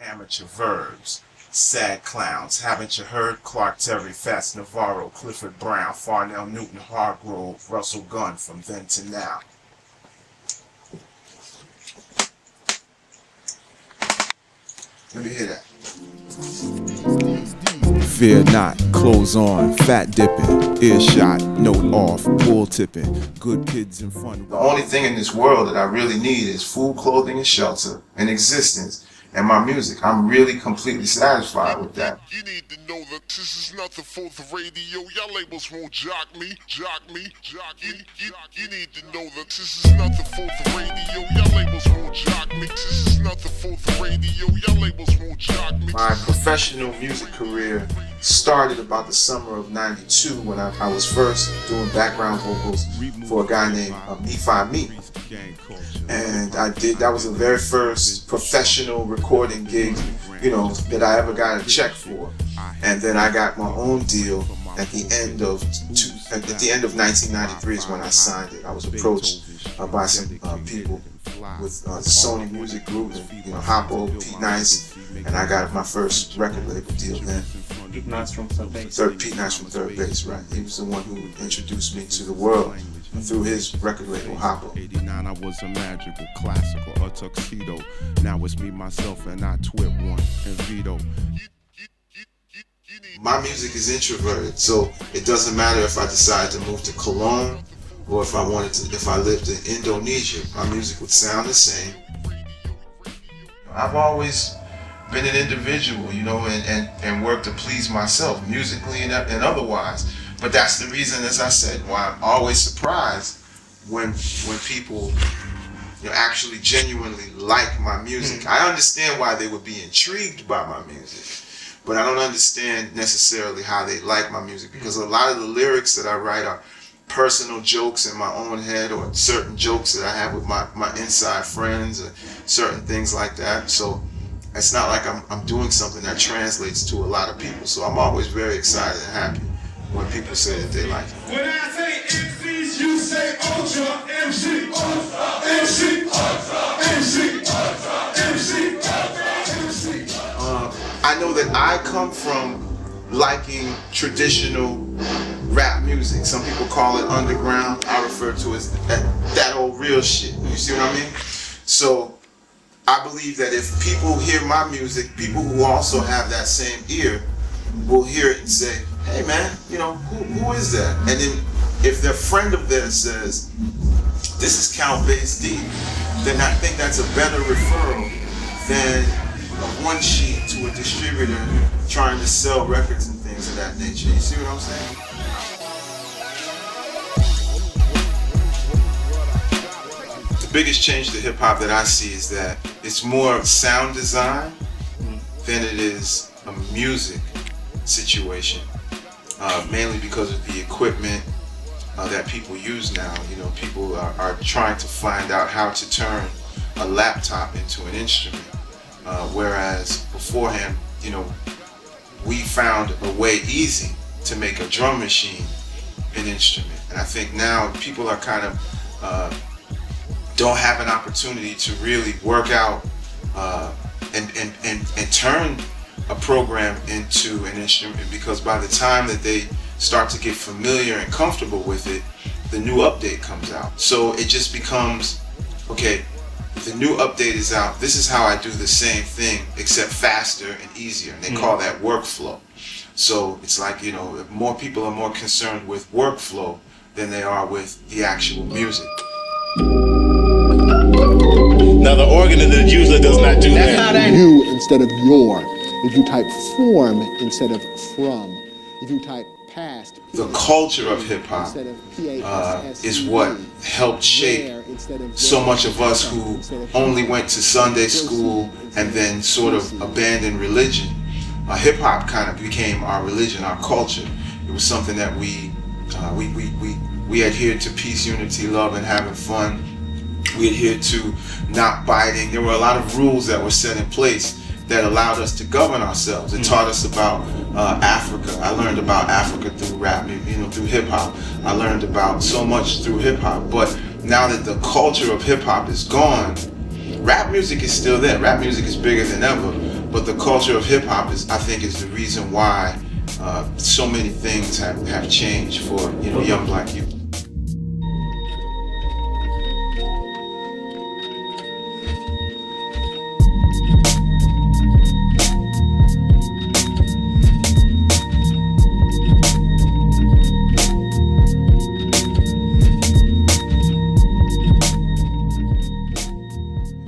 Amateur verbs, sad clowns. Haven't you heard? Clark Terry, Fats Navarro, Clifford Brown, Farnell Newton, Hargrove, Russell Gunn from then to now. Let me hear that. Fear not, clothes on, fat dipping, earshot, note off, bull tipping, good kids and fun. The only thing in this world that I really need is food, clothing, and shelter, and existence, and my music. I'm really completely satisfied with that. You need to know that this is nothing for the radio. Y'all labels won't jock me. You need to know that this is nothing for the radio. Y'all labels won't jock me. This is nothing for the radio. Y'all labels won't jock me. My professional music career started about the summer of '92 when I was first doing background vocals for a guy named Me. And that was the very first professional recording gig, that I ever got a check for. And then I got my own deal at the end of 1993 is when I signed it. I was approached by some people with the Sony Music Group and Hoppo, Pete Nice, and I got my first record label deal then. Pete Nice from Third Base. Pete Nice from Third Base, right? He was the one who introduced me to the world through his record label, Hoppo. 89, I was a magical, classical, a tuxedo. Now it's me, myself, and I twit one and veto. My music is introverted, so it doesn't matter if I decide to move to Cologne or if I lived in Indonesia, my music would sound the same. I've always been an individual, and worked to please myself, musically and otherwise. But that's the reason, as I said, why I'm always surprised when people actually genuinely like my music. I understand why they would be intrigued by my music, but I don't understand necessarily how they like my music, because a lot of the lyrics that I write are personal jokes in my own head, or certain jokes that I have with my inside friends, or certain things like that. So it's not like I'm doing something that translates to a lot of people. So I'm always very excited and happy when people say that they like it. When I say MCs, you say Ultra, MC, Ultra, MC, Ultra, MC, Ultra, MC, Ultra, MC. I know that I come from liking traditional rap music. Some people call it underground. I refer to it as that old real shit. You see what I mean? So I believe that if people hear my music, people who also have that same ear will hear it and say, hey man, who is that? And then if their friend of theirs says, this is Count Bass D, then I think that's a better referral than a one sheet to a distributor trying to sell records and things of that nature. You see what I'm saying? The biggest change to hip hop that I see is that it's more sound design than it is a music situation. Mainly because of the equipment that people use now. People are trying to find out how to turn a laptop into an instrument. Whereas beforehand, we found a way easy to make a drum machine an instrument. And I think now people are kind of don't have an opportunity to really work out and turn a program into an instrument, because by the time that they start to get familiar and comfortable with it, the new update comes out. So it just becomes, okay, the new update is out, this is how I do the same thing except faster and easier, and they call that workflow. So it's like, more people are more concerned with workflow than they are with the actual music. Now the organ in the user does not do that. You instead of your. If you type form instead of from. If you type past. The culture of hip hop is what helped shape so much of us who only went to Sunday school and then sort of abandoned religion. Hip hop kind of became our religion, our culture. It was something that we adhered to peace, unity, love, and having fun. We adhered to not biting. There were a lot of rules that were set in place that allowed us to govern ourselves. It taught us about Africa. I learned about Africa through rap, through hip hop. I learned about so much through hip hop. But now that the culture of hip hop is gone, Rap music is still there. Rap music is bigger than ever. But the culture of hip hop is, I think, is the reason why so many things have changed for young black youth.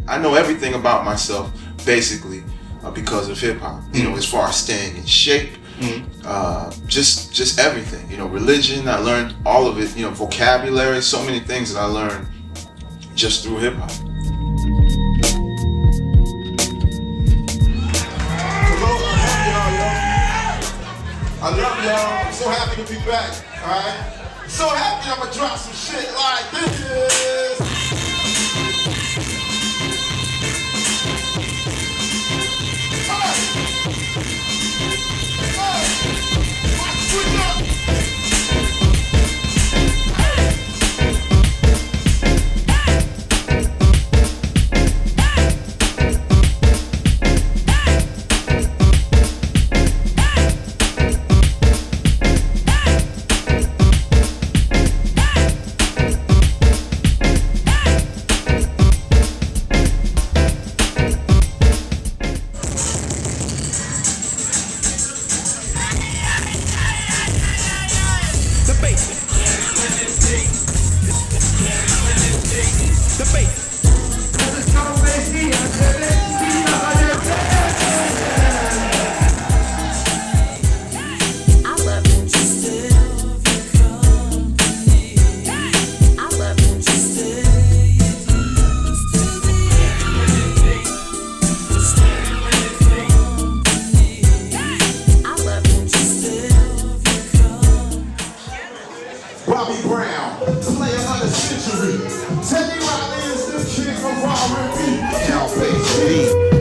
I know everything about myself basically because of hip hop. As far as staying in shape, just everything. Religion. I learned all of it. Vocabulary. So many things that I learned just through hip hop. I love y'all. I'm so happy to be back. All right. So happy I'm gonna drop some shit like this.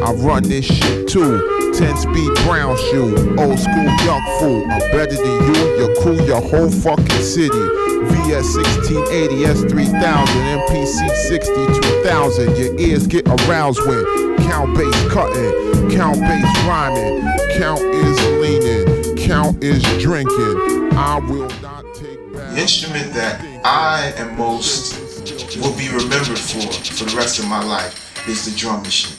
I run this shit too. 10-speed brown shoe, old school young fool. I'm better than you, your crew, your whole fucking city. VS 1680, S3000, MPC 62000. Your ears get aroused when count bass cutting, count bass rhyming, count is leaning, count is drinking. I will not take back. The instrument that I am most will be remembered for the rest of my life is the drum machine.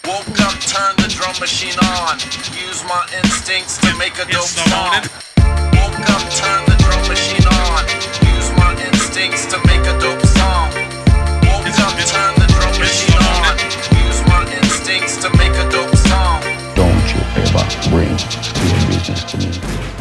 Woke up, turn the drum machine on. Use my instincts to make a dope song. Woke up, turn the drum machine on. Use my instincts to make a dope song. Woke up, turn the drum machine on. Use my instincts to make a dope song. Don't you ever bring your business to me.